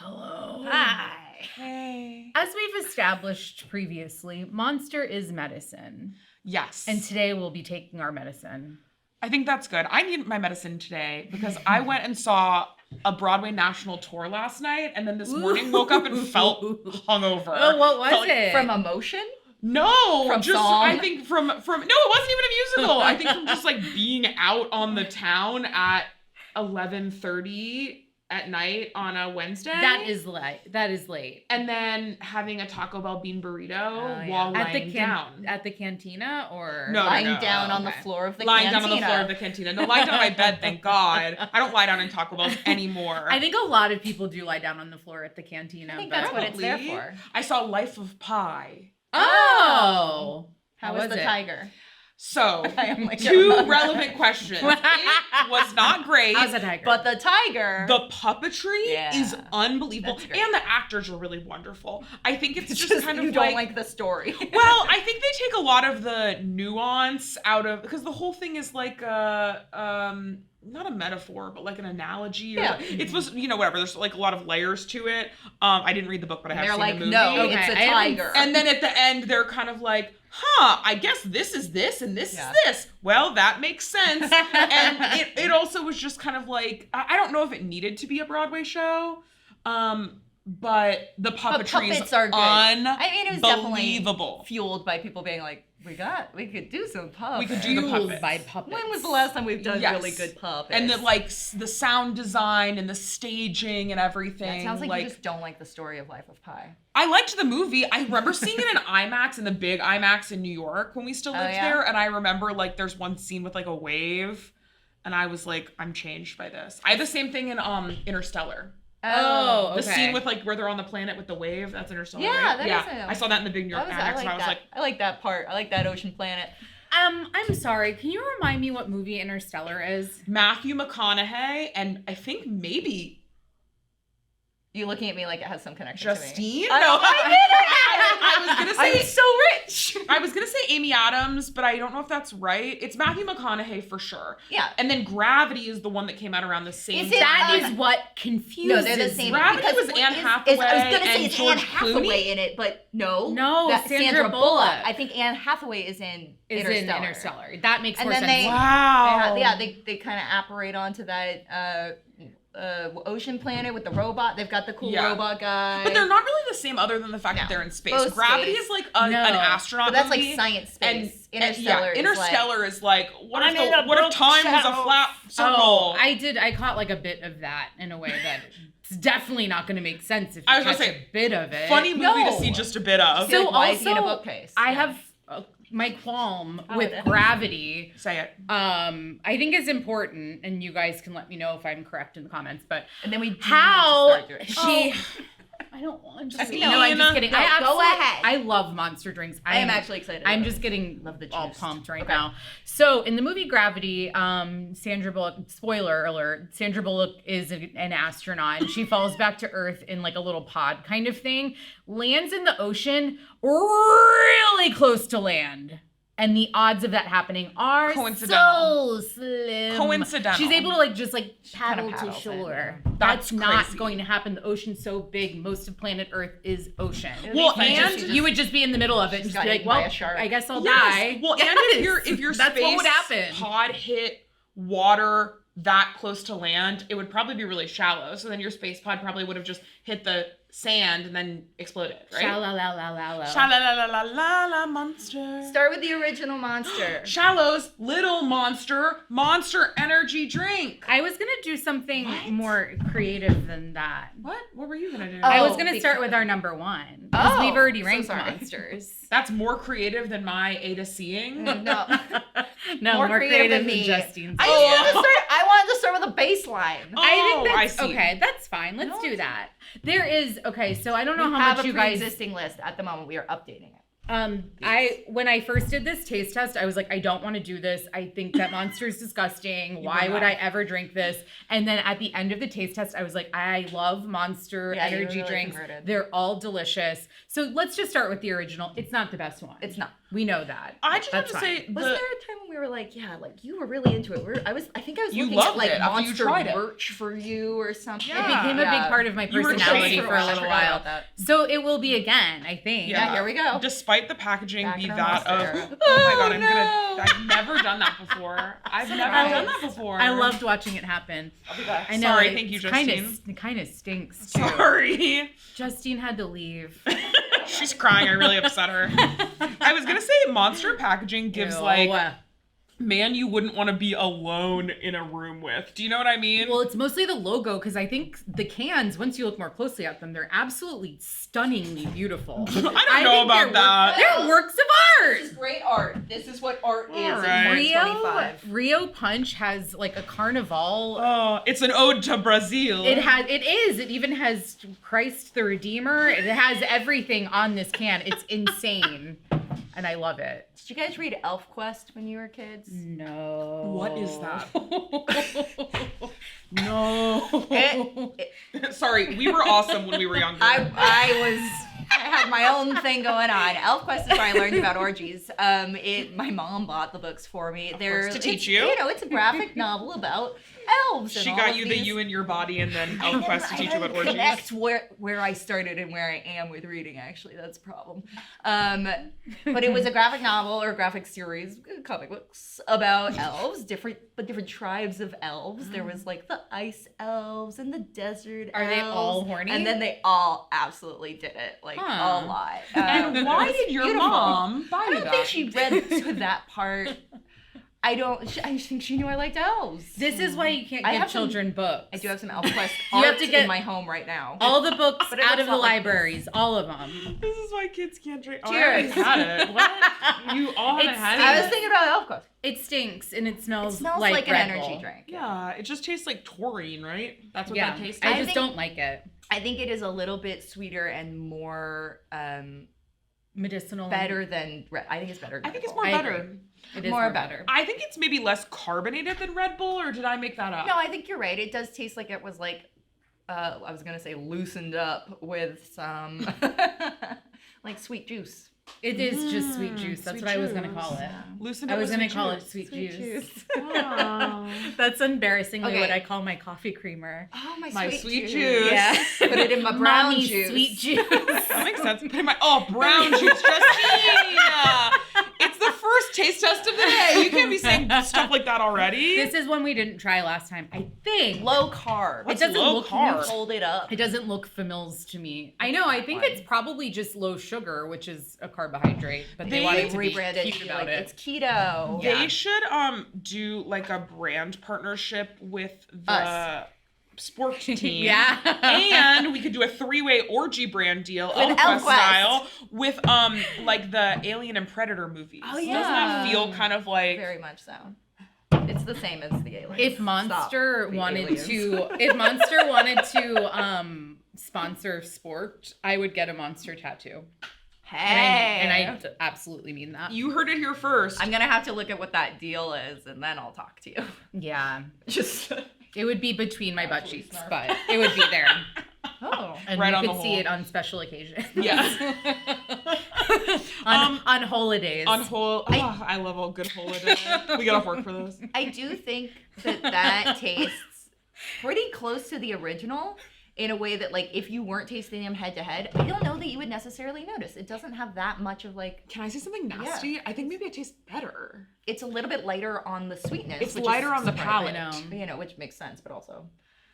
Hello. Hi. Hey. As we've established previously, Monster is medicine. Yes. And today we'll be taking our medicine. I think that's good. I need my medicine today because I went and saw a Broadway national tour last night and then this morning woke up and felt hungover. Oh, what was it? From emotion? No, From just song? I think from no, it wasn't even a musical. I think from just like being out on the town at 11:30 at night on a Wednesday. That is late. And then having a Taco Bell bean burrito Oh, while yeah. lying down. At the cantina or? No, Lying down on the Okay. floor of the Lying cantina. down on the floor of the cantina. No, lying down on my bed, thank God. I don't lie down in Taco Bells anymore. I think a lot of people do lie down on the floor at the cantina. I think but- that's what it's there Probably. for. I saw Life of Pi. Oh. How was the it? tiger? So, I am like two a- relevant questions. It was not great. How's a tiger? But the tiger. The puppetry is unbelievable. That's great. And the actors are really wonderful. I think it's just kind of you don't like the story. Well, I think they take a lot of the nuance out of, because the whole thing is like not a metaphor, but like an analogy. Or it's supposed to, whatever. There's like a lot of layers to it. I didn't read the book, but I have They're seen like, the movie. no, Okay, it's a I haven't- tiger. And then at the end, they're kind of like, I guess this is this and this is this. Well, that makes sense. And it also was just kind of like, I don't know if it needed to be a Broadway show, but the puppetry puppets is are good. I mean, it was definitely unbelievable. fueled by people being like, we could do some puppets. We could do the Fueled puppets. by puppets. When was the last time we've done Yes. really good puppets? And the sound design and the staging and everything. It sounds like you just don't like the story of Life of Pi. I liked the movie. I remember seeing it in IMAX, in the big IMAX in New York when we still lived there. And I remember like there's one scene with like a wave. And I was like, I'm changed by this. I had the same thing in Interstellar. Oh, okay. The scene with like where they're on the planet with the wave. That's Interstellar. Yeah, right? that is I saw that in the big New York IMAX. I like and I was that. like, I like that part. I like that ocean planet. I'm sorry. Can you remind me what movie Interstellar is? Matthew McConaughey and I think maybe You looking at me like it has some connection to me. Justine? I No, did I was gonna say I'm so rich. I was gonna say Amy Adams, but I don't know if that's right. It's Matthew McConaughey for sure. Yeah. And then Gravity is the one that came out around the same Is it- time. That is what confuses No, they're the same. me. Gravity because was Anne Hathaway I was gonna say and it's George Anne Hathaway Clooney? in it, but no. No, that's Sandra Bullock. I think Anne Hathaway is in Interstellar. That makes And more then sense. they- Wow. They kind of apparate onto that ocean planet with the robot. They've got the cool robot guy. But they're not really the same other than the fact No. that they're in space. Both Gravity space. is like an astronaut But that's movie. like science And space. Interstellar, Interstellar is like what I'm in if a what if time was a bookshelf. flat circle? Oh, I caught like a bit of that in a way that it's definitely not going to make sense if you I was catch gonna say, a bit of it. Funny movie No. to see just a bit of. So- So why is he in a also, bookcase? I Yeah. have my qualm Oh, with yeah. Gravity. Say it. I think is important, and you guys can let me know if I'm correct in the comments. But And then we do how need to start doing she? I don't want to. Justine. No, I'm just kidding. No, I go absolutely, ahead. I love monster drinks. I am actually excited. I'm about just it. getting Love the all juice. pumped right Okay. now. So in the movie Gravity, Sandra Bullock, spoiler alert, Sandra Bullock is an astronaut and she falls back to Earth in like a little pod kind of thing, lands in the ocean really close to land. And the odds of that happening are Coincidental. so slim. Coincidental. She's able to just paddle to paddles in, shore. yeah. That's not crazy. going to happen. The ocean's so big. Most of planet Earth is ocean. Well, funny and if You would just be in the middle of it and She's just be got like, eaten by well, a shark. I guess I'll Yes. die. Well, and if your That's space what would happen. pod hit water that close to land, it would probably be really shallow. So then your space pod probably would have just hit the sand and then exploded, right? Sha-la-la-la-la-la. Sha-la-la-la-la-la, monster. Start with the original monster. Shallows, little monster energy drink. I was going to do something What? more creative than that. What? What were you gonna do? I was Oh, going to start with our number one. Because we've already so ranked sorry. monsters. That's more creative than my A to Seeing. No. No, More more creative creative than than me. Justine's. I wanted to start with a baseline. I think that's see. okay. That's fine. Let's No, do it's- that. There is, okay, so I don't know We how have much a you guys... pre-existing list at the moment. We are updating it. When I first did this taste test, I was like, I don't want to do this. I think that Monster is disgusting. Why would I ever drink this? And then at the end of the taste test, I was like, I love Monster energy drinks. Converted. They're all delicious. So let's just start with the original. It's not the best one. It's not. We know that. I just have to say, was there a time when we were like, yeah, like you were really into it? I think I was looking loved at like it after Monster you tried it. merch for you or something. Yeah. It became a big part of my personality for a little while. So it will be again, I think. Yeah, here we go. Despite the packaging be that of, oh my god, I've never done that before. I've never done that before. I loved watching it happen. I'll be back. I know. Sorry, thank you, Justine. It kind of stinks too. Sorry. Justine had to leave. She's crying. I really upset her. I was gonna say Monster packaging gives man you wouldn't want to be alone in a room with. Do you know what I mean? Well, it's mostly the logo because I think the cans, once you look more closely at them, they're absolutely stunningly beautiful. I don't know about that. They're works of art. This is great art. This is what art is right. in 2025. Rio Punch has like a carnival. Oh, it's an ode to Brazil. It is. It even has Christ the Redeemer. It has everything on this can. It's insane. And I love it. Did you guys read ElfQuest when you were kids? No. What is that? No. Sorry, we were awesome when we were younger. I had my own thing going on. ElfQuest is where I learned about orgies. My mom bought the books for me. To teach you. You know, it's a graphic novel about elves. She got you the you in your body and then ElfQuest to teach you about orgies. Connect where I started and where I am with reading, actually. That's a problem. But it was a graphic novel or graphic series, comic books, about elves, different tribes of elves. There was like the ice elves and the desert elves. Are they all horny? And then they all absolutely did it, like a lot. And why did your mom buy you that? I don't think she read to that part. I think she knew I liked elves. This is why you can't give children books. I do have some ElfQuest art in my home right now. All the books out of the libraries, all of them. This is why kids can't drink. Cheers. Oh, I had it. What? You all haven't had it? I was thinking about ElfQuest. It stinks and it smells like an Red energy Bull. drink. Yeah, it just tastes like taurine, right? That's what that tastes I like. just don't like it. I think it is a little bit sweeter and more medicinal. Better than I think it's better. I think it's more better. It is more better. I think it's maybe less carbonated than Red Bull, or did I make that up? No, I think you're right. It does taste like it was like, I was gonna say loosened up with some like sweet juice. It is just sweet juice. That's sweet what I was juice. gonna call it. Loosened I up was with gonna sweet call juice. it sweet juice. Oh. That's embarrassingly Okay. what I call my coffee creamer. Oh, My sweet juice. Yeah. Put it in my brown Mommy juice. sweet juice. That makes sense. Put in my brown juice, Justine. It's the first taste test of the day. You can't be saying stuff like that already. This is one we didn't try last time. I think Low carb. What's it doesn't low look carb? Hold it up. It doesn't look familiar to me. I know. I think it's probably just low sugar, which is a carbohydrate, but they wanted to be rebranded cute about it. It's keto. They should do like a brand partnership with the Us. Sporked team. Yeah. And we could do a 3-way orgy brand deal, With ElfQuest ElfQuest. style, with like the Alien and Predator movies. Oh, yeah. Doesn't that feel kind of like Very much so. It's the same as the aliens. If Monster Stop, the wanted aliens. to sponsor Sporked, I would get a monster tattoo. Hey. And I absolutely mean that. you heard it here first. I'm gonna have to look at what that deal is, and then I'll talk to you. Yeah. Just. It would be between my butt cheeks, but it would be there. Oh. And Right you on could the see hole. it on special occasions. Yeah. on holidays. On whole, I love a good holiday. We get off work for those. I do think that tastes pretty close to the original in a way that, like, if you weren't tasting them head to head, I don't know that you would necessarily notice. It doesn't have that much of, like, Can I say something nasty? I think maybe it tastes better. it's a little bit lighter on the sweetness. It's which lighter is on the surprising. palate. You know, which makes sense, but also.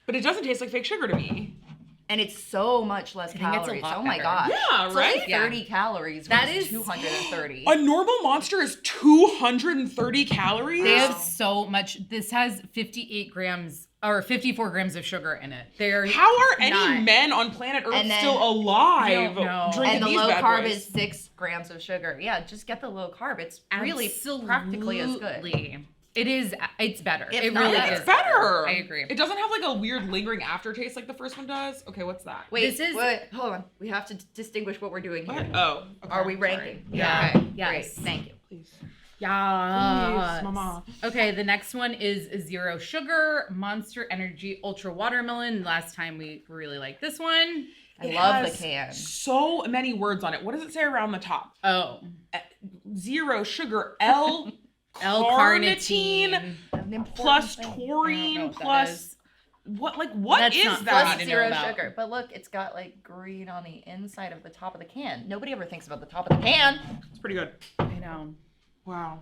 But it doesn't taste like fake sugar to me. And it's so much less I think it's a calories. lot Oh my better. gosh. Yeah, It's right? only 30 calories. That versus is 230. A normal monster is 230 calories? They have so much. This has 58 grams or 54 grams of sugar in it. How are any not- men on planet Earth And then- still alive I don't know. drinking And the these low bad carb boys? is 6 grams of sugar. Yeah, just get the low carb. It's really practically as good. Absolutely. It is. It's better. If It not, really it's is better. I agree. It doesn't have like a weird lingering aftertaste like the first one does. Okay, what's that? Wait, hold on. We have to distinguish what we're doing here. What? Oh. Okay, Are we sorry. ranking? Yeah. Okay. Yes. Great. Thank you. Please. Yeah. Please, mama. Okay, the next one is Zero Sugar Monster Energy Ultra Watermelon. Last time we really liked this one. I It love the has can. So many words on it. What does it say around the top? Oh. Zero sugar, L-carnitine. plus I don't know taurine what that plus is. what That's is not that? fun Plus to know zero about. sugar. But look, it's got like green on the inside of the top of the can. Nobody ever thinks about the top of the can. It's pretty good. I know. Wow.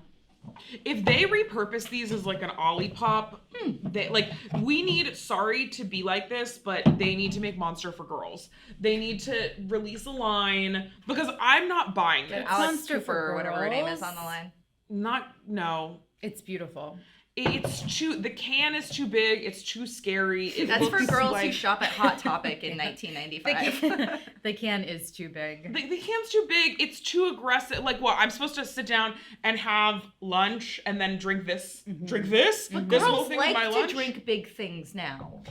If they repurpose these as like an Olipop, they like we need sorry to be like this, but they need to make Monster for girls. They need to release a line because I'm not buying this. Alex Monster for Cooper, or whatever her name is, girls? on the line. No. It's beautiful. The can is too big, it's too scary. It That's for looks girls like, who shop at Hot Topic in 1995. The can is too big. the can's too big, it's too aggressive. Like what? I'm supposed to sit down and have lunch and then drink this? Drink this? But This whole girls thing with like my to lunch? drink big things now.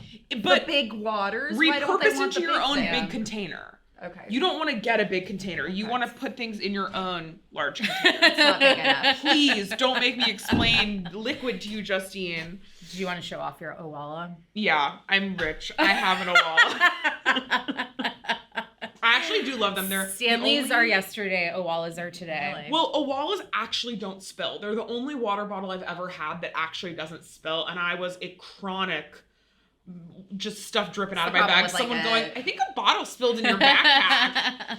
But the big waters. Why don't they repurpose want into the your big own thing? big container. Okay. You don't want to get a big container. You Okay. want to put things in your own large container. It's not big enough. Please don't make me explain liquid to you, Justine. Do you want to show off your Owala? Yeah, I'm rich. I have an Owala. I actually do love them. They're Stanley's the are only- yesterday. Owalas are today. Really? Well, Owalas actually don't spill. They're the only water bottle I've ever had that actually doesn't spill, and I was a chronic just stuff dripping out of my problem bag. with, like, Someone a- going, I think a bottle spilled in your backpack.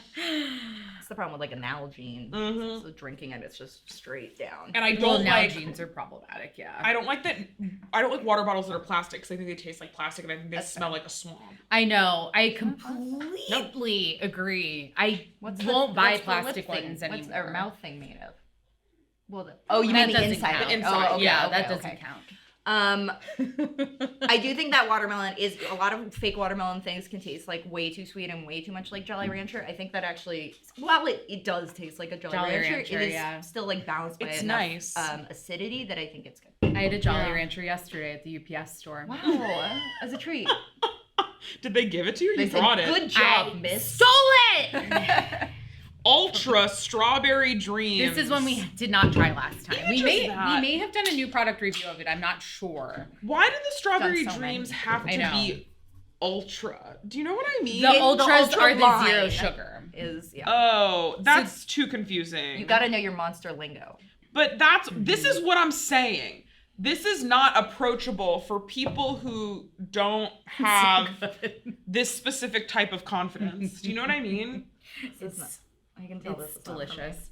It's the problem with like an Nalgene. Mhm. So drinking it, it's just straight down. And I Well, don't now like jeans are problematic. Yeah. I don't like that. I don't like water bottles that are plastic because I think they taste like plastic and I think they That's smell like a swamp. I know. I completely agree. I What's won't buy what's the plastic lip thing? ones What's anymore. our mouth thing made of? Well, oh, you That mean the doesn't inside? count. of it. Inside, Oh, okay, yeah, okay, that doesn't okay. count. I do think that watermelon is a lot of fake watermelon things can taste like way too sweet and way too much like Jolly Rancher. I think that actually, while it does taste like a Jolly Rancher, it is yeah. still like balanced by It's enough nice. acidity that I think it's good. I had a Jolly Yeah. Rancher yesterday at the UPS store. Wow, as a treat. Did they give it to you or They you said, brought it? "Good job, I miss." stole it! Ultra Strawberry Dreams. This is one we did not try last time. We Just may that. have done a new product review of it. I'm not sure. Why do the Strawberry Done so Dreams many. have I to know. be ultra? Do you know what I mean? The It's the ultras ultra are the line. zero sugar. Is yeah. Oh, that's too confusing. You got to know your monster lingo. But this is what I'm saying. This is not approachable for people who don't have this specific type of confidence. Do you know what I mean? It's I can tell this It's is not from me. delicious.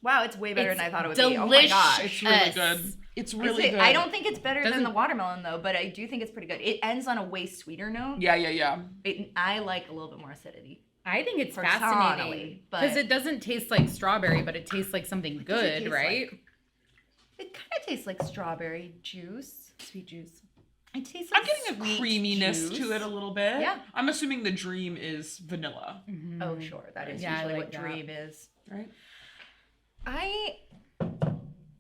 Wow, it's way better It's than I thought it would be. Oh my gosh. It's really good. It's really good. I don't think it's better than Doesn't- the watermelon though, but I do think it's pretty good. It ends on a way sweeter note. Yeah. I like a little bit more acidity. I think it's Personally, fascinating but- because it doesn't taste like strawberry, but it tastes like something does it good, taste right? like? It kind of tastes like strawberry juice. Sweet juice. It tastes like I'm getting a sweet creaminess juice. to it a little bit. Yeah. I'm assuming the dream is vanilla, Oh, sure. That is Yeah, I usually like what that. dream is. right?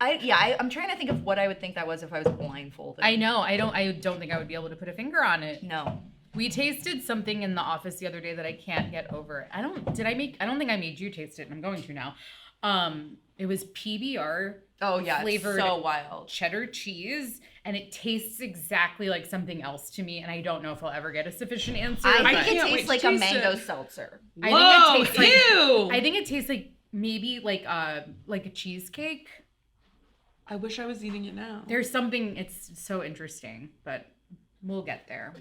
I'm trying to think of what I would think that was if I was blindfolded. I know. I don't think I would be able to put a finger on it. No. We tasted something in the office the other day that I can't get over. I don't think I made you taste it, and I'm going to now. It was PBR Oh yeah, flavored it's so wild. cheddar cheese, and it tastes exactly like something else to me, and I don't know if I'll ever get a sufficient answer. I but think it can't wait tastes to like a taste mango it. seltzer. I Whoa, think it tastes like ew! I think it tastes like maybe like a cheesecake. I wish I was eating it now. There's something, it's so interesting, but we'll get there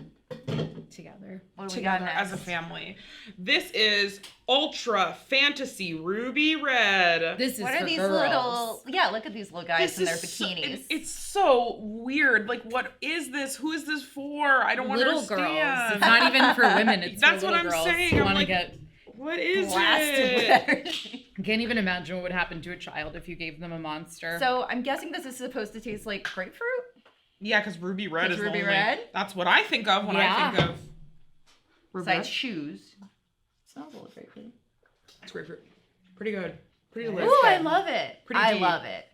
together. What do we got Together next? as a family. This is Ultra Fantasy Ruby Red. This is What are for these girls. little? Yeah, look at these little guys in their so- bikinis. it's so weird. Like, what is this? Who is this for? I don't little understand. girls. It's not even for women. It's That's for what little I'm girls saying. who I'm want to like, get. What is blasted with it? energy. I can't even imagine what would happen to a child if you gave them a monster. So I'm guessing this is supposed to taste like grapefruit. Yeah, because Ruby Red is Ruby the only, Red? That's what I think of when Yeah. I think of Ruby Besides Red. shoes. Smells a little grapefruit. It's grapefruit. Pretty good. Pretty delicious. Ooh, I love it. Pretty I deep. love it.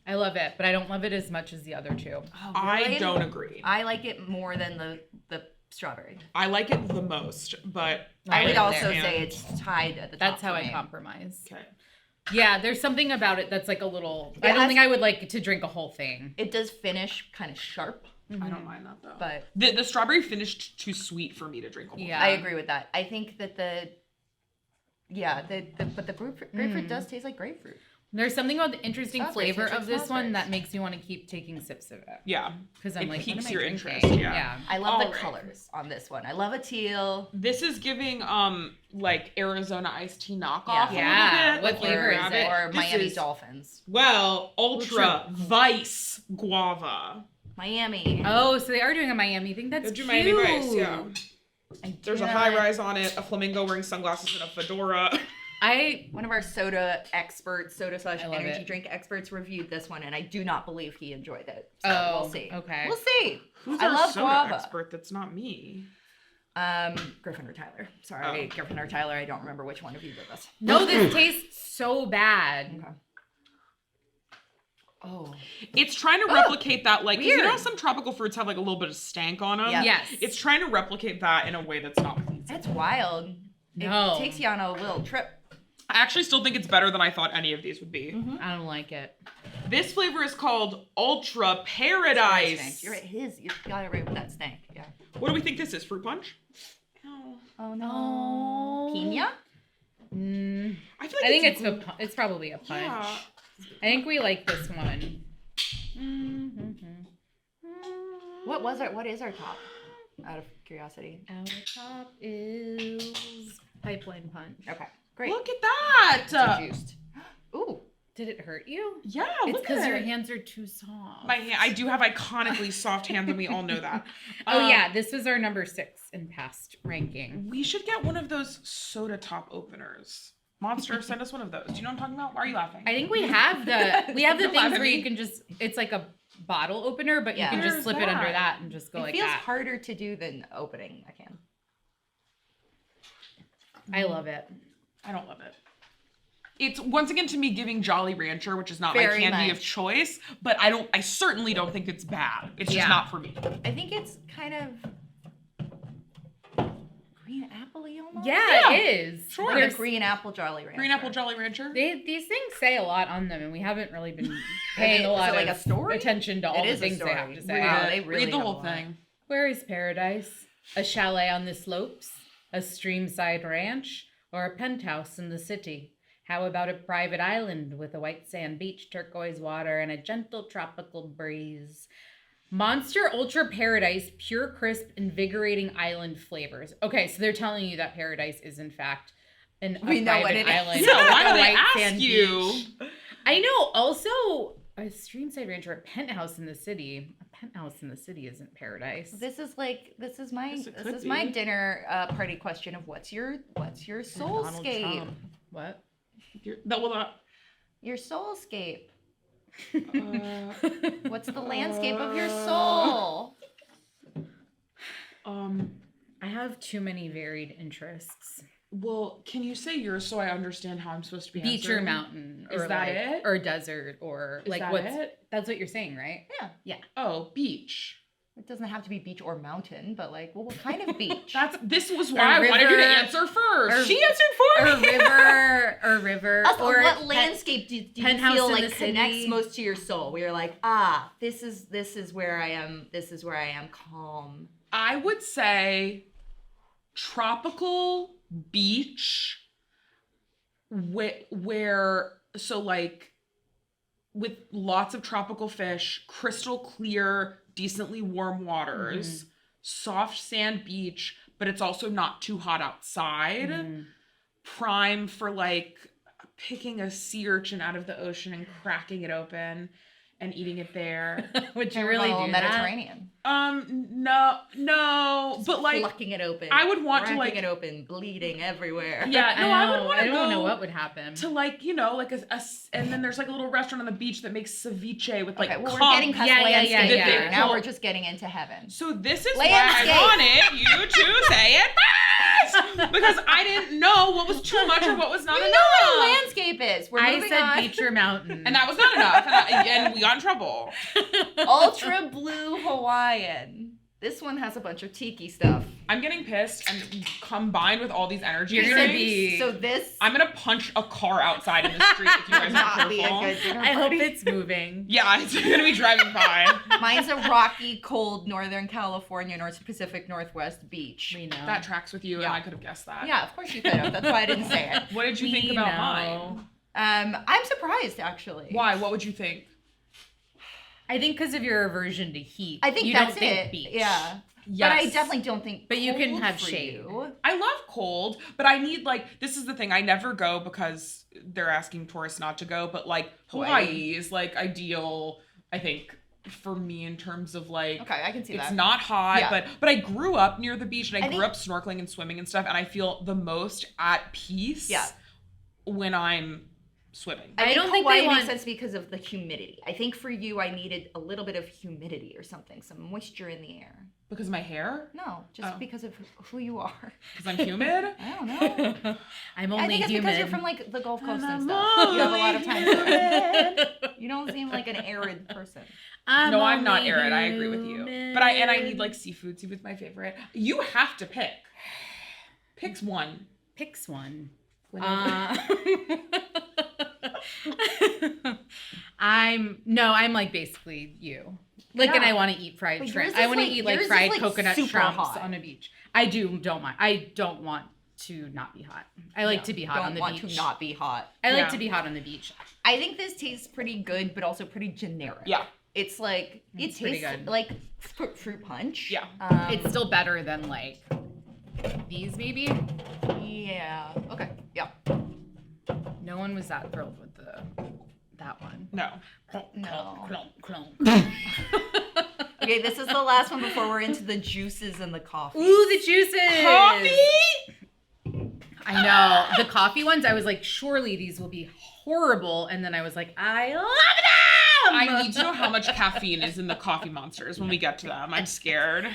I love it, but I don't love it as much as the other two. Oh, I really? don't agree. I like it more than the strawberry. I like it the most, but I would Right also there. say it's tied at the top. That's how for I me. compromise. okay. Yeah, there's something about it that's like a little. It I don't has- think I would like to drink a whole thing. It does finish kind of sharp, I don't mind that though. but The strawberry finished too sweet for me to drink a whole. Yeah. I agree with that. I think that the grapefruit does taste like grapefruit. There's something about the interesting Strawberries, flavor citrus of this one strawberries. that makes you want to keep taking sips of it. Yeah. Because I'm It like, what piques am I your drinking? interest, yeah. I love the Alright. colors on this one. I love a teal. This is giving like Arizona iced tea knockoff Yeah. a Yeah, little bit. what Like, flavor is grab it? Or This Miami is- Dolphins. Well, Ultra Vice Guava. Miami. Oh, so they are doing a Miami thing. That's They'll do cute. Miami Vice, yeah. There's a Yeah. high rise on it, a flamingo wearing sunglasses and a fedora. One of our soda experts, soda / I love energy it. drink experts reviewed this one, and I do not believe he enjoyed it. So Oh, we'll see. okay. We'll see. Who's I our love soda guava. expert that's not me? Griffin or Tyler. Sorry, Oh. Griffin or Tyler. I don't remember which one of you did this. No, this tastes so bad. Okay. Oh. It's trying to replicate that, like, 'cause you know how weird. some tropical fruits have like a little bit of stank on them? Yeah. Yes. It's trying to replicate that in a way that's not pleasing. That's wild. No. It takes you on a little trip. I actually still think it's better than I thought any of these would be. I don't like it. This flavor is called Ultra Stank. Paradise. You're right. You got it right with that stank. Yeah. What do we think this is? Fruit punch? Oh no. Oh. Pina? Mm, I feel like I think it's it's probably a punch. Yeah. I think we like this one. What was it? What is our top? Out of curiosity. Our top is pipeline punch. Okay. Great. Look at that. It's juiced. Ooh. Did it hurt you? Yeah, It's look because at your it. hands are too soft. I do have iconically soft hands, and we all know that. Oh yeah, this was our number 6 in past ranking. We should get one of those soda top openers. Monster, send us one of those. Do you know what I'm talking about? Why are you laughing? I think we have the Don't things laugh at where me. you can just it's like a bottle opener, but Yeah. you can just Where's slip it under that? that and just go It like feels that. harder to do than opening a can. I love it. I don't love it. It's once again to me giving Jolly Rancher, which is not Very my candy much. of choice, but I certainly don't think it's bad. It's just Yeah. not for me. I think it's kind of green apple-y almost. Yeah, it is. Sure. Like a There's- green apple Jolly Rancher. Green Apple Jolly Rancher? these things say a lot on them, and we haven't really been paying a Is lot it like of a story? attention to all It the is a things they have story. to say. Wow, they really Read the have whole a lot. thing. Where is paradise? A chalet on the slopes? A streamside ranch? Or a penthouse in the city? How about a private island with a white sand beach, turquoise water, and a gentle tropical breeze? Monster Ultra Paradise, pure, crisp, invigorating island flavors. Okay, so they're telling you that paradise is in fact a We know what private it is. island. Yeah, with why a do they white ask sand you? beach. I know. Also, a streamside ranch or a penthouse in the city. A penthouse in the city isn't paradise. This is my Yes, it could my be. dinner party question of what's your Donald soulscape? Trump. What? Your soulscape. Uh, What's the landscape of your soul? I have too many varied interests. well, can you say yours so I understand how I'm supposed to be Beach or answering? mountain, Is or that like, it? or desert, or Is like that what's it? that's what you're saying, right? Yeah. Oh, beach. It doesn't have to be beach or mountain, but like, well, what kind of beach? This was why I wanted you to river, answer first. or- She answered for Or me. river, Also, or what landscape do you penthouse feel in like the city. connects most to your soul? Where you're like, this is where I am. This is where I am calm. I would say tropical beach where so like with lots of tropical fish, crystal clear, decently warm waters, soft sand beach, but it's also not too hot outside. Prime for like picking a sea urchin out of the ocean and cracking it open and eating it there. Would you really do that? Mediterranean? No, but like Plucking it open. I would want to, cracking like- it open, bleeding everywhere. yeah, no, I would want I to don't know go what would happen. to like, you know, like and then there's like a little restaurant on the beach that makes ceviche with like Okay, well, we're conch. getting past Yeah, yeah, landscape yeah, here. yeah. Now Cool. we're just getting into heaven. So this is Landscape. why I wanted you to say it first, because because I didn't know what was too much or what was not You enough. know what a landscape is. We're I moving said on. beach or mountain. And that was not enough, and we got in trouble. Ultra blue Hawaiian. This one has a bunch of tiki stuff. I'm getting pissed, and combined with all these energy You're drinks, gonna be. So this I'm gonna punch a car outside in the street if you guys not aren't be a careful. good dinner I hope party. it's moving. Yeah, it's gonna be driving by. Mine's a rocky, cold Northern California, North Pacific Northwest beach. We know. That tracks with you, Yeah. and I could have guessed that. Yeah, of course you could have. That's why I didn't say it. What did you think We about know. mine? I'm surprised actually. Why? What would you think? I think because of your aversion to heat. I think you that's don't think it. beach. Yeah. Yes. But I definitely don't think. But you can cold have for shade. you. I love cold, but I need this is the thing. I never go because they're asking tourists not to go, but Hawaii is ideal, I think, for me in terms of Okay, I can see it's that. not hot, Yeah. but I grew up near the beach and I I grew think- up snorkeling and swimming and stuff, and I feel the most at peace Yeah. when I'm swimming. I don't think Hawaii they makes want- sense because of the humidity. I think for you, I needed a little bit of humidity or something, some moisture in the air. Because of my hair? No, just Oh. because of who you are. Because I'm humid? I don't know. I'm I only think it's human. because you're from the Gulf Coast and I'm stuff. You have a lot of time. only there. You don't seem like an arid person. No, I'm not only arid. I agree with you. human. But I need seafood. Seafood's my favorite. You have to pick. Picks one. Picks one. I'm basically you. And Yeah. I want to eat fried But shrimp. yours I is want to yours eat is, fried coconut super shrimps hot. on a beach. I don't mind. I don't want to not be hot. I like to be hot Don't on the want beach. to not be hot. I like Yeah. to be hot on the beach. I think this tastes pretty good, but also pretty generic. Yeah. It's it It's tastes pretty good. like fruit punch. Yeah. It's still better than these maybe. Yeah. Okay. Yeah. No one was that thrilled with that one. No. No. Clunk, clunk. Okay, this is the last one before we're into the juices and the coffee. Ooh, the juices. Coffee? I know. The coffee ones, I was like, surely these will be horrible. And then I was like, I love them. I need to know how much caffeine is in the coffee monsters when we get to them. I'm scared.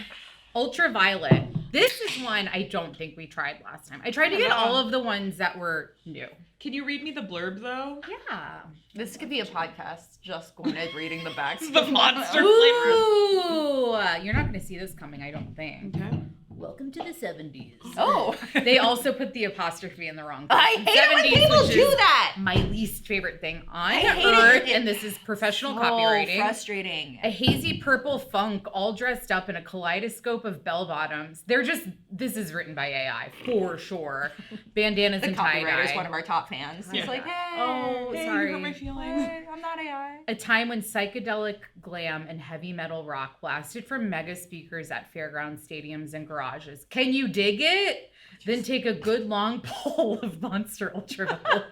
Ultraviolet. This is one I don't think we tried last time. I tried to get all of the ones that were new. Can you read me the blurb though? Yeah. This could be a podcast, just Gwynedd reading the backs. The monster. Ooh. You're not going to see this coming, I don't think. Okay. Welcome to the 70s. Oh. They also put the apostrophe in the wrong place. I hate it when people which do is that. My least favorite thing on I hate earth, it. and this is professional So copywriting. frustrating. A hazy purple funk all dressed up in a kaleidoscope of bell bottoms. This is written by AI for sure. Bandanas The and copywriter is tie-dye. one of our top fans. Yeah. He's like, hey, Oh, Hey, sorry. you hurt my feelings. hey, I'm not AI. A time when psychedelic glam and heavy metal rock blasted from mega speakers at fairground stadiums and garages. Can you dig it? Then take a good long pull of Monster Ultraviolet.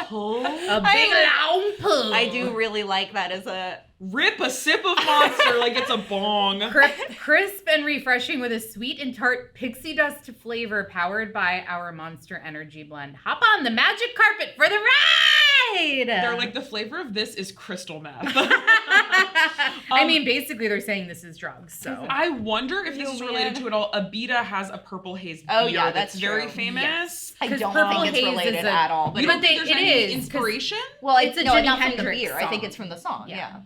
Pull. A big long pull. I do really like that as a... Rip a sip of Monster like it's a bong. Crisp and refreshing with a sweet and tart pixie dust flavor powered by our Monster Energy blend. Hop on the magic carpet for the ride! They're like, the flavor of this is crystal meth. I mean, basically they're saying this is drugs, so. I wonder if this Oh, is man. related to it all. Abita has a purple haze beer Oh, yeah, that's that's very true. famous. Yes. I 'Cause don't Purple think it's Haze related is a- at all. But You But don't think they- there's it any is, 'cause- inspiration? well, It's a no, Jimi not from the Hendrix beer. I think song. it's from the song. Yeah. Yeah.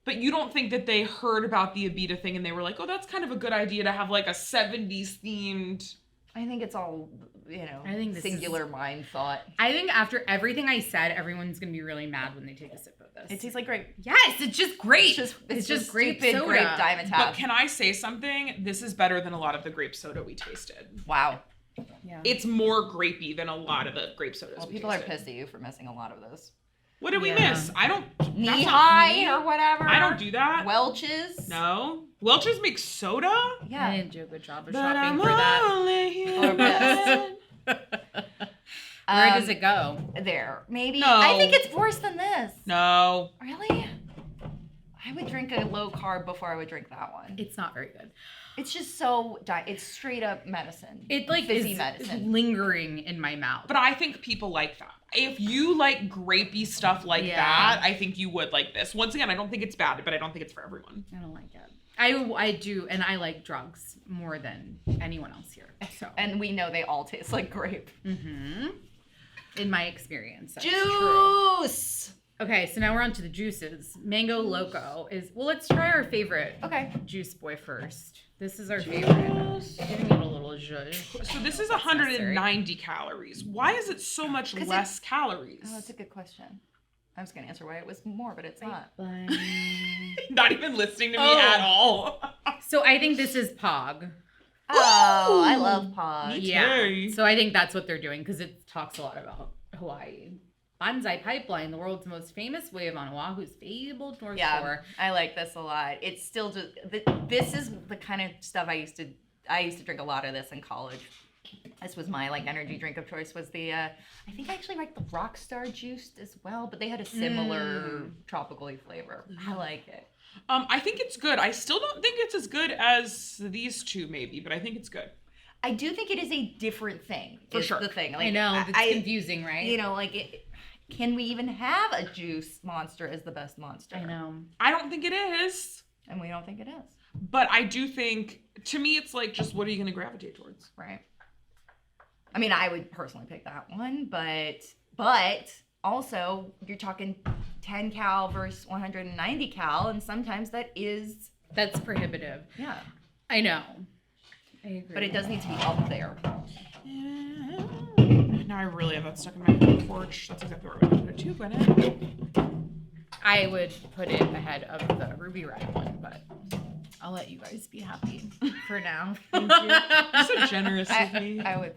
But you don't think that they heard about the Abita thing and they were like, oh, that's kind of a good idea to have like a 70s themed. I think it's all, I think this singular mind thought. I think after everything I said, everyone's gonna be really mad when they take a sip of this. It tastes like grape. Yes, it's just great. It's just grape stupid soda. grape But Dimetapp. can I say something? This is better than a lot of the grape soda we tasted. Wow. Yeah. It's more grapey than a lot of the grape sodas Well, we people are tasted. pissed at you for missing a lot of this. What did we Yeah. miss? I don't. that's not Knee high me. or whatever. I don't do that. Welch's. No. Welch's makes soda? I Yeah. didn't do a good job of But shopping I'm for that. only Or human. best. Where does it go? There. Maybe. No. I think it's worse than this. No. Really? I would drink a low carb before I would drink that one. It's not very good. It's just so it's straight up medicine. It like Fizzy is medicine. lingering in my mouth. But I think people like that. If you like grapey stuff like Yeah. that, I think you would like this. Once again, I don't think it's bad, but I don't think it's for everyone. I don't like it. I do, and I like drugs more than anyone else here. So. And we know they all taste like grape. Mm-hmm. In my experience, that's Juice! true. Okay, so now we're on to the juices. Mango Loco is, well, let's try our favorite juice boy first. This is our favorite. Giving it a little zhuzh. So this is 190 calories. Why is it so much less calories? Oh, that's a good question. I was going to answer why it was more, but it's not. Not even listening to me at all. So I think this is Pog. Oh, I love Pog. Yeah. So I think that's what they're doing because it talks a lot about Hawaii. Banzai Pipeline, the world's most famous wave on Oahu's fabled North Shore. I like this a lot. It's still just this is the kind of stuff I used to drink a lot of this in college. This was my like energy drink of choice. Was the I think I actually like the Rockstar juice as well, but they had a similar tropical-y flavor. I like it. I think it's good. I still don't think it's as good as these two, maybe, but I think it's good. I do think it is a different thing. For sure. The thing. Like, I know it's confusing, right? You know, like can we even have a juice monster as the best monster? I know. I don't think it is. And we don't think it is. But I do think, to me, it's like, just what are you going to gravitate towards? Right. I mean, I would personally pick that one, but also you're talking 10 cal versus 190 cal, and sometimes that's prohibitive. Yeah. I know. I agree. But it does need to be up there. Now I really have that stuck in my porch. That's exactly where I would put it too, Gwynedd. I would put it ahead of the Ruby Red one, but I'll let you guys be happy for now. Thank you. You're so generous with me. I would.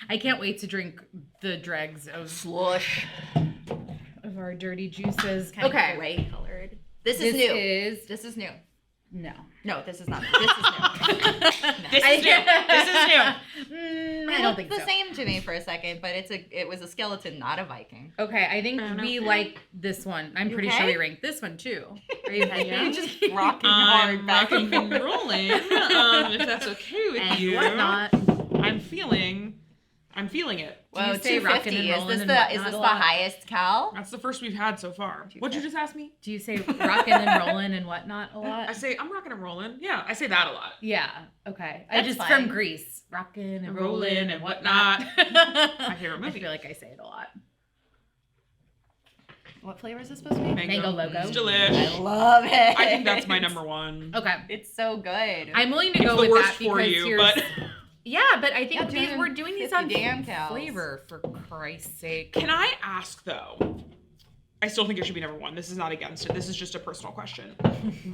I can't wait to drink the dregs of Slush. of our dirty juices. Kind of gray colored. This is new. This is new. No. No, this is not new. This is new. This is new. This is new. I don't think the so. same to me for a second, but it was a skeleton, not a Viking. Okay, I think we like this one. I'm pretty sure we ranked this one too. Are you happy? Yeah. You just keep rocking hard back rocking and and forth. rolling. If that's okay with And you. whatnot. I'm feeling it. Well, you say rockin' and 250. rollin' Is and this whatnot the a lot? highest cal? That's the first we've had so far. What'd you just ask me? Do you say rockin' and rollin' and whatnot a lot? I say I'm rocking and rolling. Yeah, I say that a lot. Yeah. Okay. I That's just fine. from Greece, rockin' and rollin' Rollin' and whatnot. My favorite I movie. feel like I say it a lot. What flavor is this supposed to be? Mango Loco. It's delish. I love it. I think that's my number one. Okay. It's so good. I'm willing to It's go the with worst that for because you, here's... but Yeah, but I think Yeah, we're doing these on 50 damn cows. flavor, for Christ's sake. can I ask though? I still think it should be number one. This is not against it. This is just a personal question.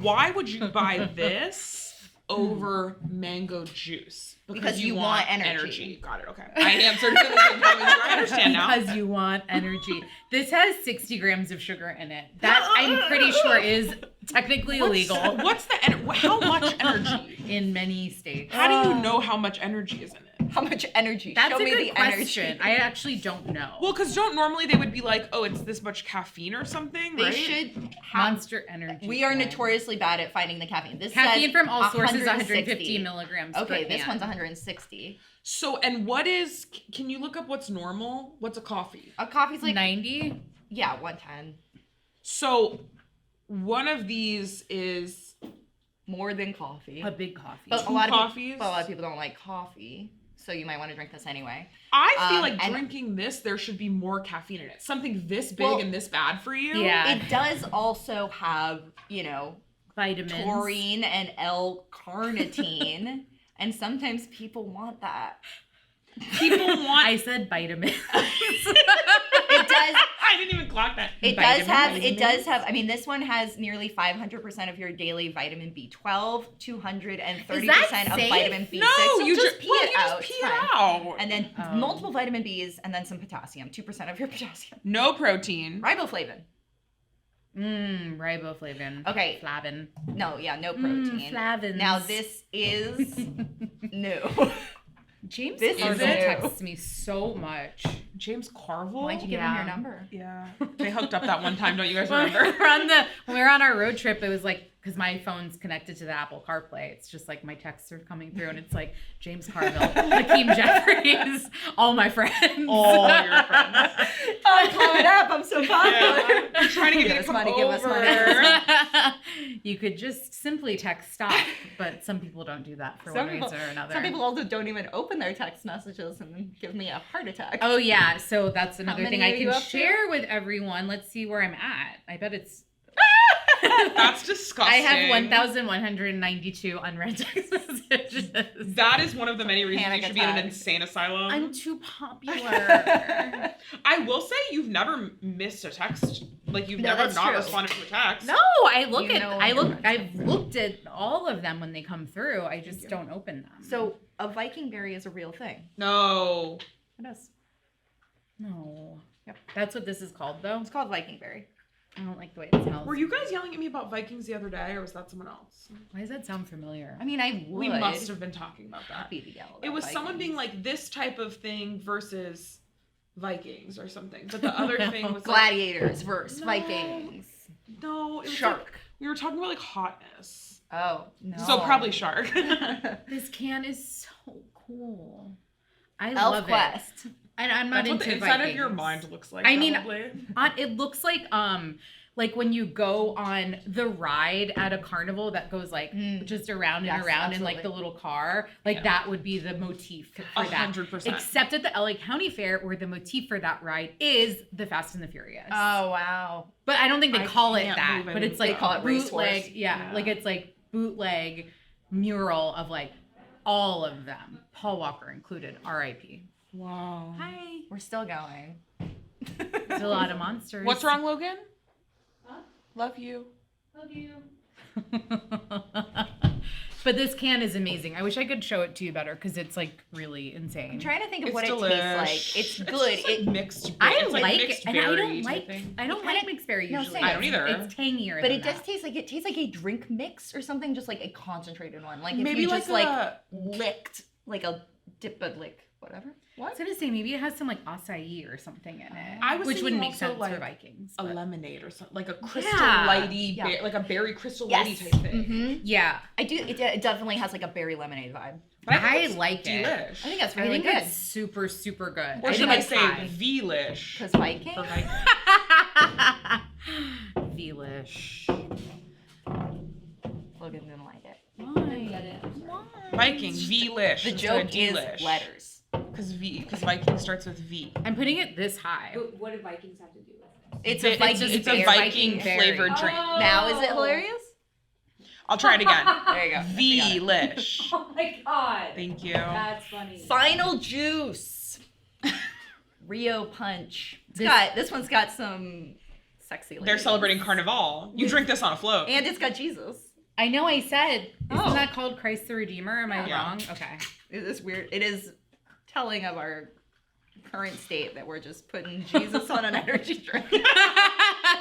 Why would you buy this over mango juice? Because you want energy. Got it. Okay. I answered it at the same time as you. I understand now. Because you want energy. This has 60 grams of sugar in it. That I'm pretty sure is technically illegal What's the how much energy? in many states. How do you know how much energy is in it? How much energy? That's Show a me good the question. energy. I actually don't know. Well, because don't normally they would be like, oh, it's this much caffeine or something, They right? should have. Monster Energy. We are one. notoriously bad at finding the caffeine. This Caffeine says from all sources, 160. 150 milligrams. Okay, per this can. one's 160. So, and what is? Can you look up what's normal? What's a coffee? A coffee's like 90. yeah, 110. So, one of these is More than coffee. A big coffee. But Two a lot coffees? of people don't like coffee, so you might want to drink this anyway. I feel like and- drinking this, there should be more caffeine in it. Something this big Well, and this bad for you. Yeah. It does also have, Vitamins. taurine and L-carnitine, and sometimes people want that. People want. I said vitamins. It does. I didn't even clock that. It Vitamins. does have. I mean, this one has nearly 500% of your daily vitamin B12, 230% of safe? vitamin B6. No, So you just pee it out. Just pee It's it fine. out. And then Oh. multiple vitamin Bs, and then some potassium, 2% of your potassium. No protein. Riboflavin. Riboflavin. Okay. Flavin. No, yeah, no protein. Flavins. Now this is new. James This is Carville new. texts me so much. James Carville. Why'd you give him Yeah. your number? Yeah. They hooked up that one time. Don't you guys When remember? we were on our road trip, it was like, because my phone's connected to the Apple CarPlay. It's just like my texts are coming through, and it's like James Carville, Hakeem Jeffries, all my friends. All your friends. Oh, blow it up! I'm so popular. Yeah. You're trying to get me to Give us come money, over. give us money. You could just simply text stop, but some people don't do that for one reason or another. Some people also don't even open their text messages and then give me a heart attack. Oh yeah, so that's another thing I many are you can up to? share with everyone. Let's see where I'm at. I bet it's That's disgusting. I have 1,192 unread text messages. That is one of the many reasons Panic you should be in an attack. insane asylum. I'm too popular. I will say you've never missed a text. Like you've No, never that's not true. responded to a text. No, I've looked at all of them when they come through. I just don't open them. So a Viking berry is a real thing. No. It is. no. Yep. That's what this is called though. It's called Viking berry. I don't like the way it smells. Were you guys yelling at me about Vikings the other day, or was that someone else? Why does that sound familiar? I mean, I would. We must have been talking about that. Happy to yell about It was someone Vikings. being like this type of thing versus Vikings or something. But the other thing was like, gladiators versus No. Vikings. no, it was Shark. like, we were talking about like hotness. Oh no. So probably shark. This can is so cool. I Elf love Quest. it. And I'm not That's what into the inside Vikings. of your mind looks like. I mean, probably. It looks like when you go on the ride at a carnival that goes like just around and Yes, around in like the absolutely. little car, like Yeah. that would be the motif for that. 100%. Except at the LA County Fair, where the motif for that ride is the Fast and the Furious. Oh wow. But I don't think they I call it can't that. believe I But didn't it's like They call it racehorse. bootleg. Yeah, Yeah. like it's like bootleg mural of like all of them, Paul Walker included. R.I.P. Wow. Hi. We're still going. There's a lot of monsters. What's wrong, Logan? Huh? Love you. Love you. But this can is amazing. I wish I could show it to you better because it's like really insane. I'm trying to think of It's what delish. it tastes like. It's good. Just, like, mixed. I it's like mixed it, and I berry don't type like. thing. I don't like mixed berry No, usually. same. I don't either. It's tangier, But than it does that. taste like a drink mix or something, just like a concentrated one. Like if Maybe you like just like a- licked like a dip a lick, whatever. I What? was gonna say maybe it has some like acai or something in it, I was which wouldn't thinking make also, sense like, for Vikings. A but- lemonade or something, like a crystal Yeah. lighty, Yeah. like a berry crystal Yes. lighty type thing. Mm-hmm. Yeah, I do. It definitely has like a berry lemonade vibe. But I think it's like it. delish. I think that's I really think good. it's super super good. Or I should think I it's say high. V-lish? Because Viking. For Vikings. Delish. Logan didn't like it. Why? Vikings, V-lish. The instead of joke is delish. letters. Because Viking starts with V. I'm putting it this high. What do Vikings have to do with it? It's a Viking. It's a berry. Viking berry. flavored drink. Now is it hilarious? I'll try it again. There you go. V-lish. Oh my god. Thank you. That's funny. Final juice. Rio Punch. This one's got some sexy. They're ladies. celebrating Carnival. You drink this on a float. And it's got Jesus. I know I said, isn't Oh. that called Christ the Redeemer? Am I Yeah. wrong? Okay. It is weird. It is telling of our current state that we're just putting Jesus on an energy drink.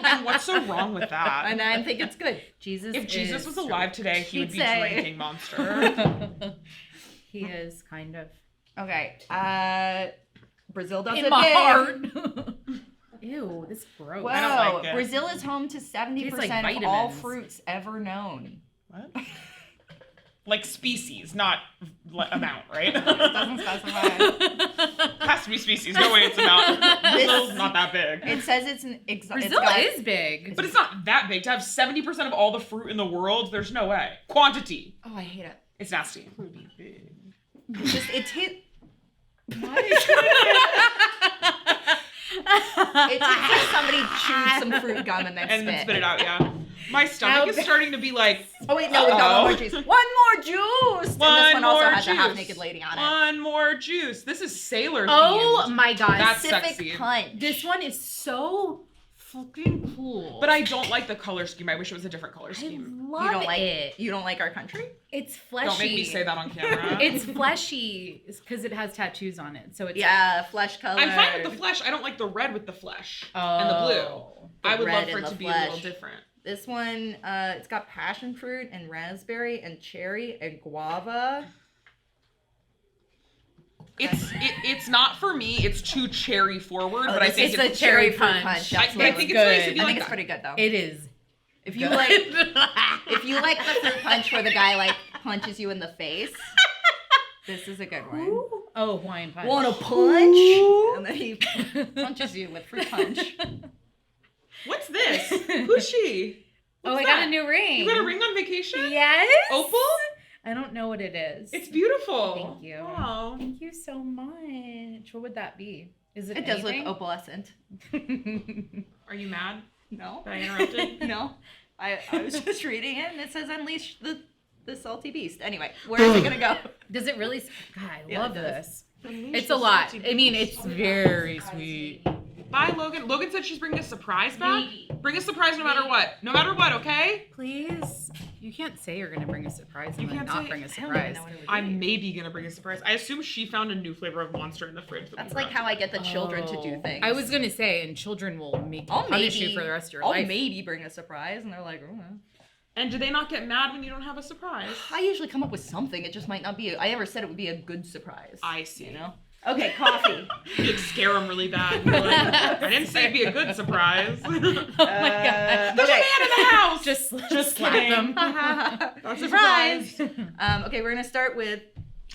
And what's so wrong with that? And I think it's good. Jesus. If Jesus is was alive today, he would He'd be say- drinking Monster. He is kind of Okay. Brazil does in it my big. heart. Ew, this is gross. Whoa. I don't like it. Brazil is home to 70% Tastes like of all vitamins. fruits ever known. What? Like species, not amount, right? Doesn't specify. Has to be species. No way it's amount. Brazil's not that big. It says it's an Brazil is big. But it's not that big. To have 70% of all the fruit in the world, there's no way. Quantity. Oh, I hate it. It's nasty. It's just it tastes like somebody chewed some fruit gum and then And then spit. spit it out, yeah. My stomach is starting to be like, Oh wait, no, we got one Uh-oh. more juice. One more juice. And this one also has a half-naked lady on it. One more juice. This is sailor Oh themed. my god. That's Pacific sexy. Punch. This one is so fucking cool. But I don't like the color scheme. I wish it was a different color I scheme. love You don't like it. You don't like our country? It's fleshy. Don't make me say that on camera. It's fleshy because it has tattoos on it. So it's Yeah, flesh color. I'm fine with the flesh. I don't like the red with the flesh oh, and the blue. The I would red love for and it to the be a little flesh. different. This one, it's got passion fruit and raspberry and cherry and guava. It's not for me. It's too cherry forward, but I think it's a it's cherry fruit punch. I Absolutely. think it's nice if you good. I like think it's that. pretty good though. It is. If you good. like, if you like the fruit punch where the guy like punches you in the face, this is a good one. Oh, Hawaiian punch. Want a punch? And then he punches you with fruit punch. What's this? Who's she? Oh, What's I got that? a new ring. You got a ring on vacation? Yes. Opal? I don't know what it is. It's beautiful. Thank you. Wow. Thank you so much. What would that be? Is it? It does look anything? opalescent. Are you mad No. that I interrupted? No. I was just reading it and it says unleash the salty beast. Anyway, where is it gonna go? Does it really? God, I Yeah, love it does. this. Unleash It's the a lot. salty I mean, beast. it's very sweet. Bye, Logan. Logan said she's bringing a surprise back. Maybe. Bring a surprise no matter what. No matter what, okay? Please. You can't say you're gonna bring a surprise and You then can't not say- bring a I don't even surprise. know what it would I'm be. maybe gonna bring a surprise. I assume she found a new flavor of Monster in the fridge. That's like how I get the children to do Oh. things. I was gonna say, and children will make I'll punish maybe you for the rest of your I'll life. maybe bring a surprise, and they're like, oh. And do they not get mad when you don't have a surprise? I usually come up with something. It just might not be. I never said it would be a good surprise. I see. You know. Okay, coffee. You'd scare them really bad. You're like, I didn't say it'd be a good surprise. Oh my god. There's a man in the house. Just slap kidding. them. That's a Surprise. Okay, we're gonna start with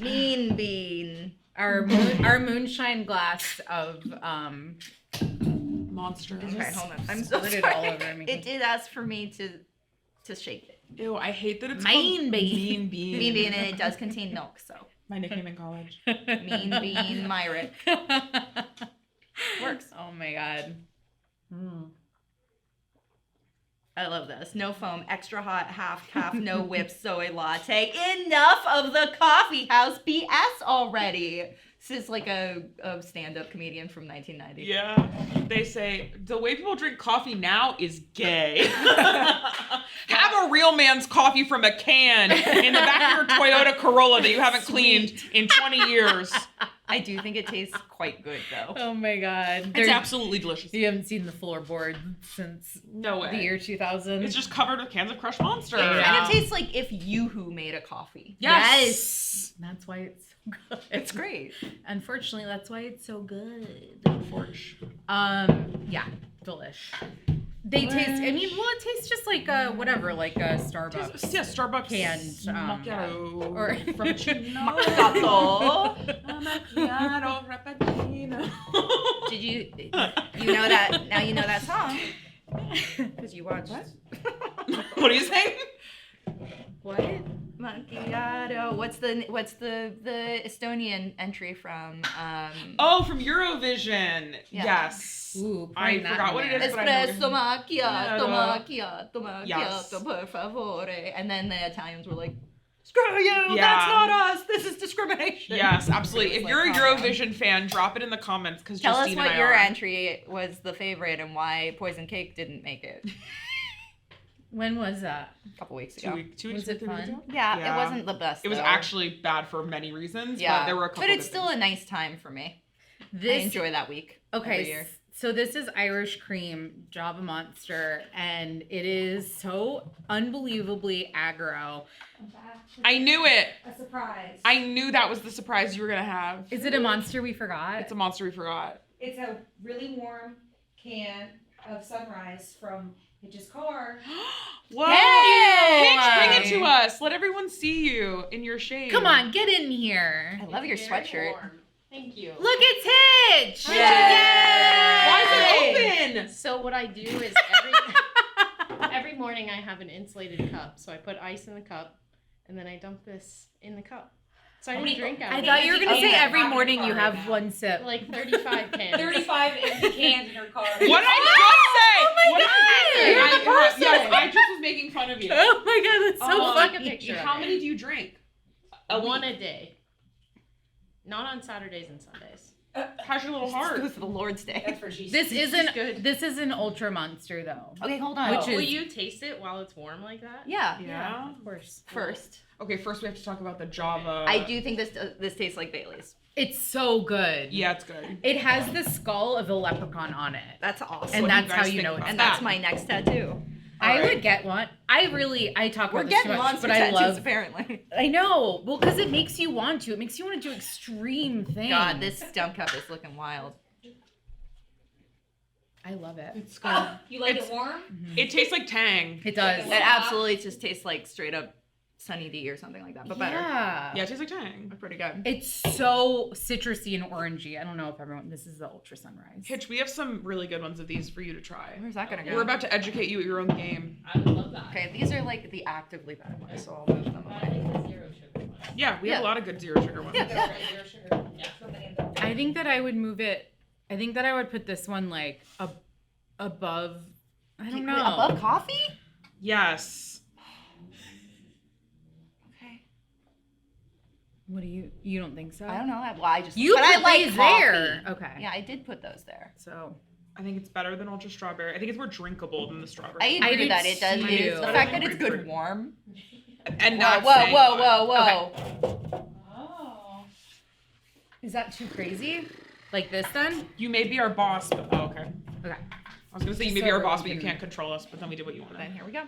Mean Bean. our moonshine glass of Monster. Okay, hold on. I'm so Squirt it sorry. all over me. It did ask for me to shake it. Ew, I hate that it's Mean called Bean. Mean Bean. Mean Bean, and it does contain milk, so My nickname in college. Mean Bean Myrick works. Oh my god. I love this. No foam, extra hot, half calf, no whip, soy latte. Enough of the coffee house BS already. This is like a stand-up comedian from 1990. Yeah. They say the way people drink coffee now is gay. Have a real man's coffee from a can in the back of your Toyota Corolla that you haven't cleaned in 20 years. I do think it tastes quite good, though. Oh my god. It's absolutely delicious. You haven't seen the floorboard since No way. the year 2000. It's just covered with cans of crushed Monster. It Yeah. kind of tastes like if Yoo-Hoo made a coffee. Yes. That's why it's so good. It's great. Unfortunately, that's why it's so good. Forge. Yeah, delish. They taste. I mean, well, it tastes just like whatever, like a Starbucks. Yeah, Starbucks Canned, macchiato or- frappuccino. Macchiato. Macchiato frappuccino. Did you know that? Now you know that song because you watched. What are you saying? What? Macchiato. What's the Estonian entry from? Oh, from Eurovision. Yeah. Yes. Ooh, I pouring that forgot in what it there. is, but I know Espresso macchiato, macchiato, macchiato, Yes. per favore. And then the Italians were like, "Screw you! Yeah. That's not us. This is discrimination." Yes, absolutely. It If was you're a like, oh, Eurovision fan, drop it in the comments because Tell us Justine and what I your are. entry was the favorite and why Poison Cake didn't make it When was that? a couple weeks 2 ago. weeks, 2 Was weeks, it 3 weeks fun? ago? Yeah, Yeah. it wasn't the best. It was though. actually bad for many reasons, but there were a couple. but it's good still things. a nice time for me. I This enjoy that week. every okay. year. So this is Irish cream Java Monster, and it is so unbelievably aggro. I knew it. A surprise. I knew that was the surprise you were gonna have. Is it a monster we forgot? It's a monster we forgot. It's a really warm can of Sunrise from Hitch's car. Whoa! Hey! Hitch, bring it to us. Let everyone see you in your shade. Come on, get in here. I love your sweatshirt. Thank you. Look, it's Hitch. Yay! Why is it open? So what I do is every morning I have an insulated cup. So I put ice in the cup, and then I dump this in the cup. So I don't drink out I of thought it. you were gonna Oh, say yeah. every morning you have one sip. Like 35 cans. 35 empty cans in her car. What did I just say? Oh my What did I God! say? You're I- the person. Yes, I just was making fun of you. Oh my god, that's so I'll funny. take a picture. How many do you drink? One a day. Not on Saturdays and Sundays. How's your little It heart? was the Lord's Day. That's for Jesus. This isn't good. This is an ultra monster though. Okay, hold on. Which is- Will you taste it while it's warm like that? Yeah. Yeah. Of course. First, Okay, first we have to talk about the Java. I do think this tastes like Bailey's. It's so good. Yeah, it's good. It has the skull of a leprechaun on it. That's awesome. And What do you that's how guys you think know about it's And that? that's my next tattoo. I Alright. would get one. I talk We're about this too getting much, monster but I tattoos love. apparently. I know. Well, because it makes you want to. It makes you want to do extreme things. God, this dump cup is looking wild. I love it. It's good. You like It's- it warm? It tastes like Tang. It does. It absolutely just tastes like straight up Sunny D or something like that, but better. Yeah. Yeah, it tastes like Tang. Pretty good. It's so citrusy and orangey. I don't know if everyone. This is the Ultra Sunrise. Hitch, we have some really good ones of these for you to try. Where's that gonna go? We're about to educate you at your own game. I would love that. Okay, these are like the actively bad ones, so I'll move them I away. think the zero sugar one. Yeah, we have Yeah. a lot of good zero sugar ones. Yeah. Zero sugar. Yeah. I think that I would move it. I think that I would put this one like above. I don't know. Above coffee? Yes. Okay. What do you don't think so? I don't know. Well, I just You but I put like these coffee. there. Okay. Yeah, I did put those there. So I think it's better than Ultra Strawberry. I think it's more drinkable than the strawberry. I I agree do with that. It does. too. It is the Better fact than that it's good grapefruit. warm. And Whoa, not whoa, saying whoa, what. whoa, whoa. Okay. Oh. Is that too crazy? Like this then? You may be our boss, but okay. Okay. I was gonna say you Just may so be our everyone boss, but you can- can't control us. But then we did what you Then wanted. here we go.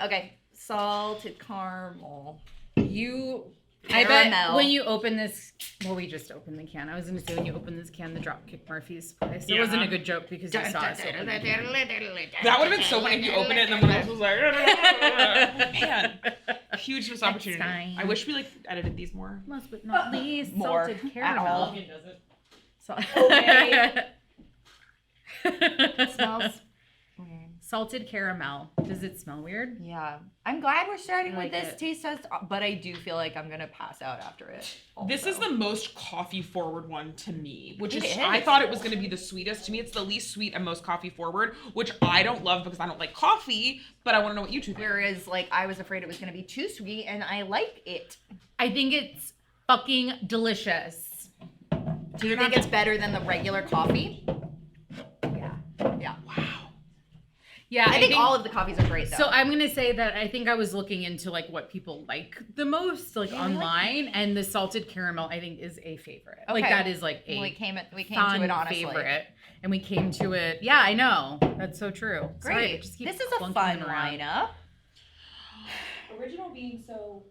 Okay. Salted caramel. I bet Caramel. when you open this, well, we just opened the can. I was going to say when you open this can, the Dropkick Murphys play. So it wasn't a good joke because you saw us open the can. That would have been so funny if you opened it and then one else was like, man, huge missed opportunity. time. I wish we like edited these more. Last but not least, More salted at caramel. all. Logan does it. It smells. Salted caramel. Does it smell weird? Yeah. I'm glad we're starting I with like this it. taste test, but I do feel like I'm gonna pass out after it. This is also. the most coffee forward one to me, which It is, is. I thought it was going to be the sweetest. To me, it's the least sweet and most coffee forward, which I don't love because I don't like coffee, but I want to know what you two think. Whereas, like, I was afraid it was gonna be too sweet, and I like it. I think it's fucking delicious. Do you think it's better than the regular coffee? Yeah. Yeah. Yeah, I think all of the coffees are great, though. So I'm gonna say that I think I was looking into like what people like the most, like Yeah, I like online, and the salted caramel I think is a favorite. Like Okay. that is like a we came to fun it honestly. favorite, and we came to it. Yeah, I know that's so true. Sorry, I Great. just keep This is a clunking fun them around. lineup. Original being so.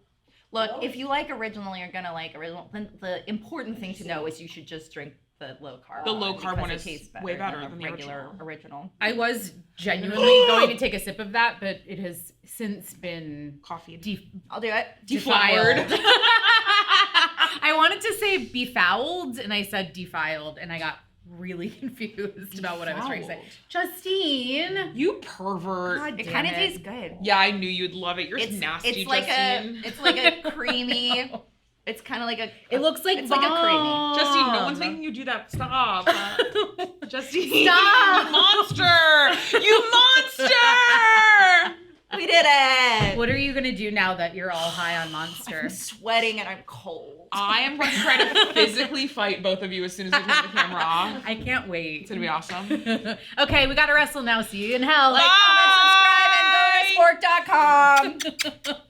Look, if you like original, you're gonna like original. Then the important thing to know is you should just drink the low carb. The low carb because one it is tastes way better than than the the regular original. I was genuinely going to take a sip of that, but it has since been Coffee. I'll do it. Deflowered. defiled. I wanted to say befouled, and I said defiled, and I got really confused about what I was trying to say. Justine, You pervert. God It damn kind of tastes good. Yeah, I knew you'd love it. You're It's nasty, It's like Justine. it's like a creamy. It's kind of like a. It looks like it's like a creamy. Justine, no one's making you do that. Stop. Justine. Stop. You monster. You monster. We did it. What are you gonna do now that you're all high on Monster? I'm sweating and I'm cold. I am going to try to physically fight both of you as soon as we turn the camera off. I can't wait. It's going to be awesome. Okay, we gotta wrestle now. See you in hell. Like, comment, subscribe, and go to sporked.com.